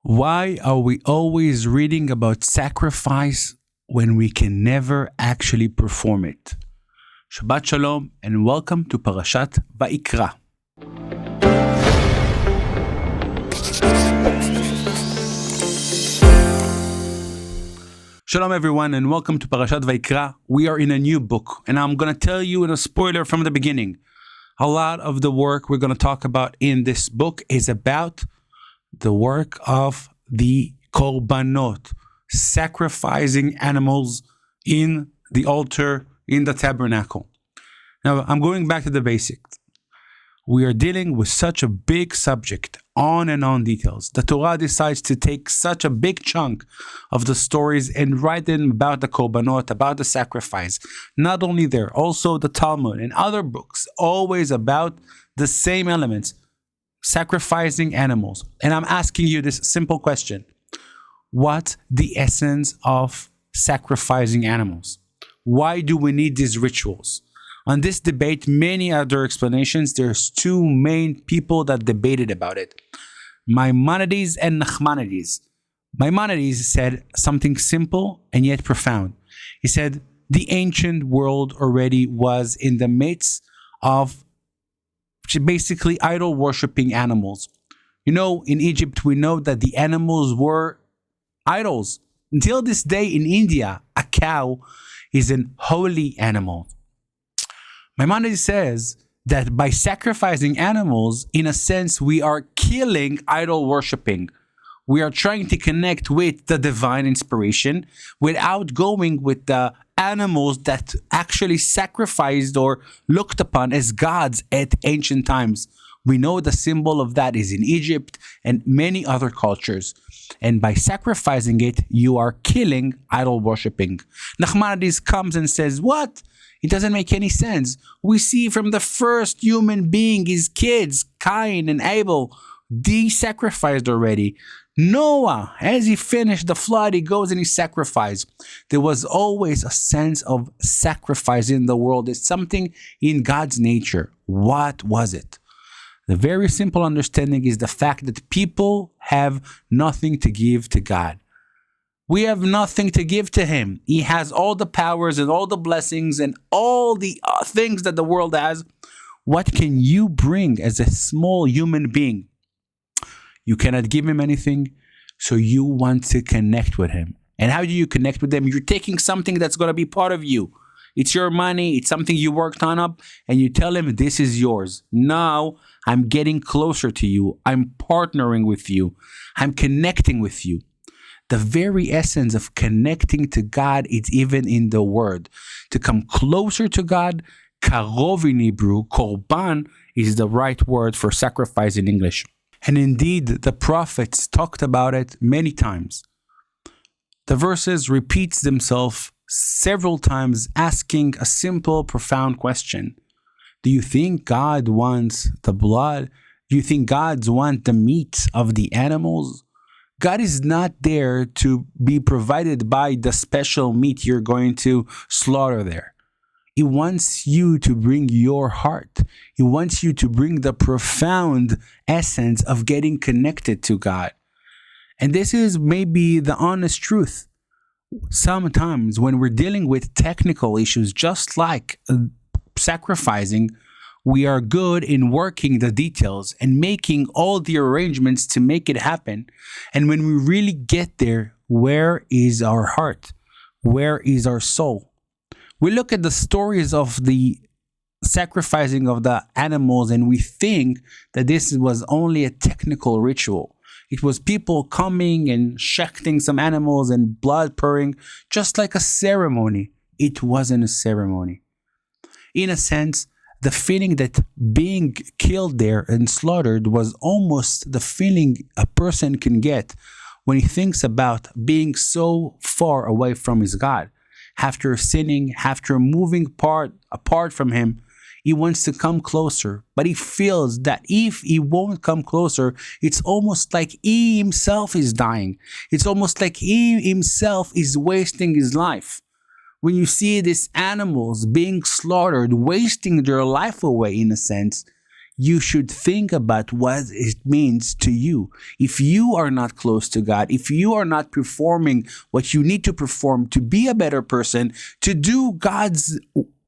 Why are we always reading about sacrifice when we can never actually perform it? Shabbat Shalom and welcome to Parashat Vayikra. Shalom everyone and welcome to Parashat Vayikra. We are in a new book and I'm going to tell you in a spoiler from the beginning. A lot of the work we're going to talk about in this book is about the work of the Korbanot, sacrificing animals in the altar, in the tabernacle. Now, I'm going back to the basics. We are dealing with such a big subject, on and on details. The Torah decides to take such a big chunk of the stories and write them about the Korbanot, about the sacrifice. Not only there, also the Talmud and other books, always about the same elements. Sacrificing animals. And I'm asking you this simple question. What's the essence of sacrificing animals? Why do we need these rituals? On this debate, many other explanations. There's two main people that debated about it. Maimonides and Nachmanides. Maimonides said something simple and yet profound. He said the ancient world already was in the midst of basically idol worshipping animals. You know, in Egypt, we know that the animals were idols. Until this day in India, a cow is an holy animal. Maimonides says that by sacrificing animals, in a sense, we are killing idol worshipping. We are trying to connect with the divine inspiration without going with the animals that actually sacrificed or looked upon as gods at ancient times. We know the symbol of that is in Egypt and many other cultures. And by sacrificing it, you are killing idol worshipping. Nachmanides comes and says, what? It doesn't make any sense. We see from the first human being, his kids, Cain and Abel, they sacrificed already. Noah, as he finished the flood, he goes and he sacrificed. There was always a sense of sacrifice in the world. It's something in God's nature. What was it? The very simple understanding is the fact that people have nothing to give to God. We have nothing to give to Him. He has all the powers and all the blessings and all the things that the world has. What can you bring as a small human being? You cannot give Him anything, so you want to connect with Him. And how do you connect with Him? You're taking something that's going to be part of you. It's your money, it's something you worked on up, and you tell Him, this is yours. Now, I'm getting closer to you. I'm partnering with you. I'm connecting with you. The very essence of connecting to God is even in the word. To come closer to God, karov in Hebrew, korban is the right word for sacrifice in English. And indeed, the prophets talked about it many times. The verses repeats themselves several times, asking a simple, profound question. Do you think God wants the blood? Do you think God wants the meat of the animals? God is not there to be provided by the special meat you're going to slaughter there. He wants you to bring your heart. He wants you to bring the profound essence of getting connected to God. And this is maybe the honest truth. Sometimes when we're dealing with technical issues, just like sacrificing, we are good in working the details and making all the arrangements to make it happen. And when we really get there, where is our heart? Where is our soul? We look at the stories of the sacrificing of the animals and we think that this was only a technical ritual. It was people coming and shechting some animals and blood pouring, just like a ceremony. It wasn't a ceremony. In a sense, the feeling that being killed there and slaughtered was almost the feeling a person can get when he thinks about being so far away from his God. After sinning, after moving apart from Him, he wants to come closer, but he feels that if he won't come closer, it's almost like he himself is dying. It's almost like he himself is wasting his life. When you see these animals being slaughtered, wasting their life away in a sense, you should think about what it means to you. If you are not close to God, if you are not performing what you need to perform to be a better person, to do God's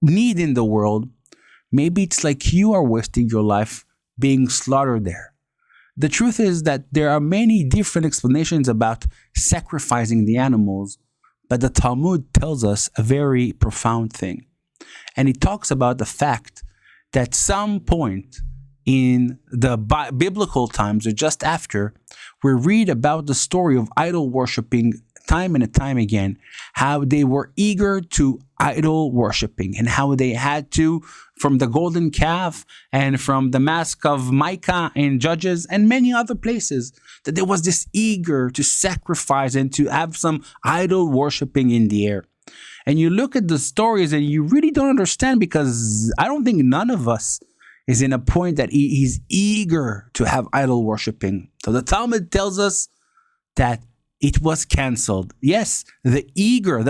need in the world, maybe it's like you are wasting your life being slaughtered there. The truth is that there are many different explanations about sacrificing the animals, but the Talmud tells us a very profound thing. And it talks about the fact that some point in the biblical times or just after, we read about the story of idol worshiping time and time again, how they were eager to idol worshiping and how they had to, from the golden calf and from the mask of Micah in Judges and many other places, that there was this eager to sacrifice and to have some idol worshiping in the air. And you look at the stories and you really don't understand, because I don't think none of us is in a point that he is eager to have idol worshiping. So the Talmud tells us that it was canceled. Yes, the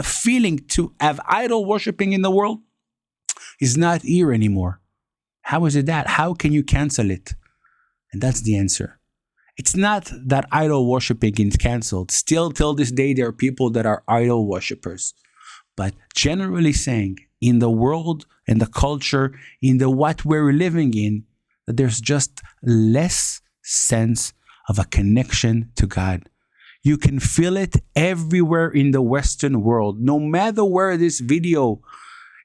feeling to have idol worshiping in the world is not here anymore. How is it that? How can you cancel it? And that's the answer. It's not that idol worshiping is canceled. Still till this day, there are people that are idol worshipers. But generally saying, in the world and the culture, in the what we're living in, that there's just less sense of a connection to God. You can feel it everywhere in the Western world. No matter where this video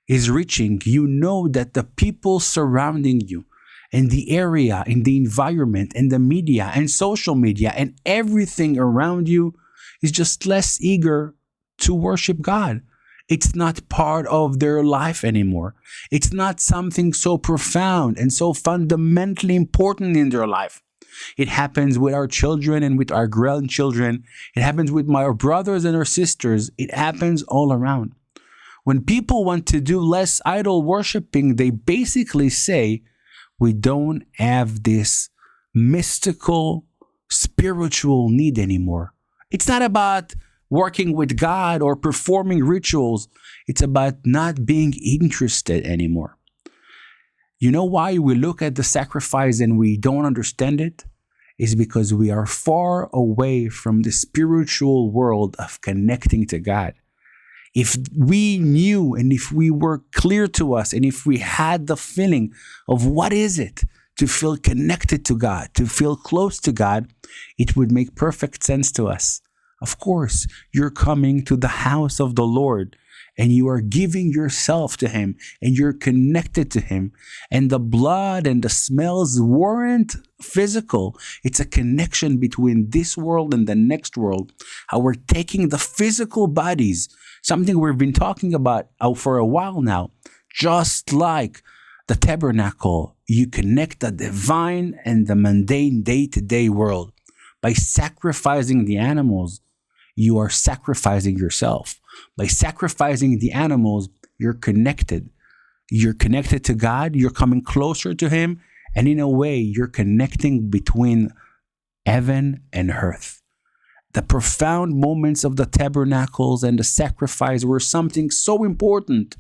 is reaching, you know that the people surrounding you and the area and the environment and the media and social media and everything around you is just less eager to worship God. It's not part of their life anymore. It's not something so profound and so fundamentally important in their life. It happens with our children and with our grandchildren. It happens with my brothers and our sisters. It happens all around. When people want to do less idol worshiping, they basically say, we don't have this mystical, spiritual need anymore. It's not about working with God or performing rituals. It's about not being interested anymore. You know why we look at the sacrifice and we don't understand it? It's because we are far away from the spiritual world of connecting to God. If we knew and if we were clear to us and if we had the feeling of what is it to feel connected to God, to feel close to God, it would make perfect sense to us. Of course, you're coming to the house of the Lord and you are giving yourself to Him and you're connected to Him. And the blood and the smells weren't physical. It's a connection between this world and the next world. How we're taking the physical bodies, something we've been talking about for a while now, just like the tabernacle, you connect the divine and the mundane day-to-day world. By sacrificing the animals, you are sacrificing yourself. By sacrificing the animals, you're connected. You're connected to God. You're coming closer to Him. And in a way, you're connecting between heaven and earth. The profound moments of the tabernacles and the sacrifice were something so important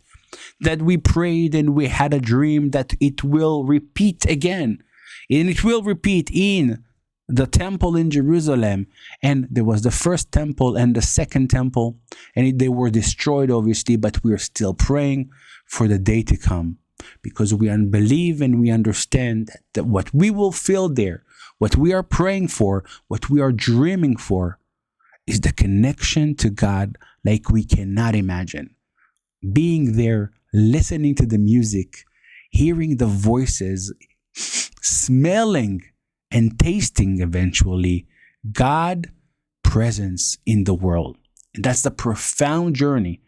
that we prayed and we had a dream that it will repeat again. And it will repeat in the temple in Jerusalem. And there was the first temple and the second temple, and they were destroyed, obviously, but we are still praying for the day to come, because we believe and we understand that what we will feel there, what we are praying for, what we are dreaming for, is the connection to God like we cannot imagine. Being there, listening to the music, hearing the voices, smelling and tasting eventually God's presence in the world. And that's the profound journey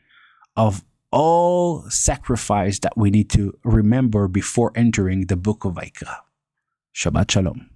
of all sacrifice that we need to remember before entering the book of Vayikra. Shabbat Shalom.